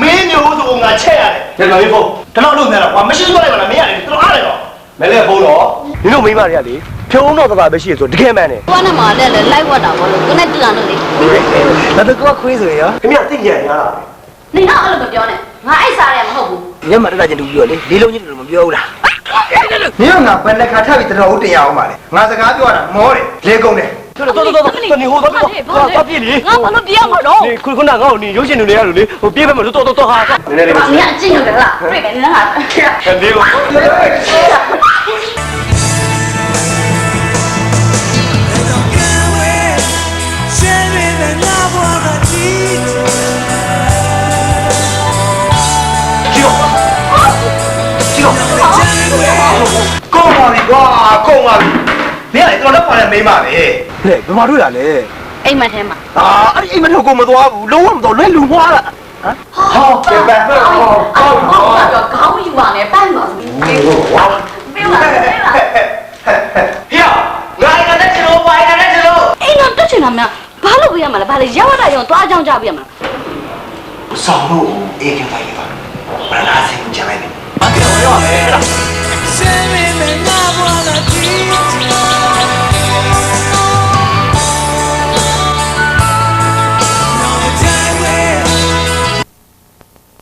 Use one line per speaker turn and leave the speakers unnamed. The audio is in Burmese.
မင်းမျိုးဆိုငါချက်ရတယ်ညနေဖုန်းတလောက်လို့များတော့ကွာမရှိသွားလိုက်ပါလားမင်းရတယ်တော်အားလိုက်တော့မဲလဲဖုန်းတော့ဒီလိုမိမတွေကလေဖြုံးတော့တပဲရှိရဆိုတကယ်မှန်တယ်
သွားနေမှာလည်းလိုက်ဝတ်တာဘောလို့ကိုနဲ့တူလာလို့လေ
ဒါတော့ကွာခွေးဆိုရင်ရောခင်ဗျသိကြရလား
နေတော့အဲ့လိုမပြောနဲ့ငါအိုက်စားရမဟုတ်ဘူး
ညမတက်တာချင်းတူပြီးတော့လေလေးလုံးချင်းတူမပြောဘူးလားမင်းကငါဘယ်လက်ခါထပ်ပြီးတော်ဟုတ်တရားအောင်ပါလေငါစကားပြောတာမောတယ်လေကုန်တယ်တော်နေဟိုတော့ပြည့်လေ
ငါဘာလို့ပြောမှာတော့
နေခုနငါ့ကိုနေရုပ်ရှင်တွေရလို့လေဟိုပြေးပဲမလို့တော်ဟာနည်းနည်းလေး
မင်းအကျင့်ရတယ်လားတွေ့တယ်နင်က
ဒီကိုကောင်းပါပြီကွာကောင်းပါပြီမင်းကတော်တော့ပါလဲမိမပဲလေဘယ်မှာတွေ့ရလဲ
အိမ်မထဲမှာ
အဲ့ဒီအိမ်မထဲကိုမသွားဘူးလုံးဝမသွားလွဲလူမွားလားဟမ်ဟောပဲပဲဟော
တော့ခေါင်းယူပါနဲ့ပန်းပါဘူး
ဝါ
ပြေးလာပြေးလာ
ဟေ့ငါကလည်းချလို့ပါရတယ်ချလို့
အိမ်ကတက်ချင်တာများဘာလို့ပြရမှာလဲဘာလဲရောက်တာရောသွားအကြောင်းကြပြရမှာ
ဆောင်လို့အေးခင်ပါရေးပါဘာလာစင်ကြမ်းနေဘာပြောရလဲ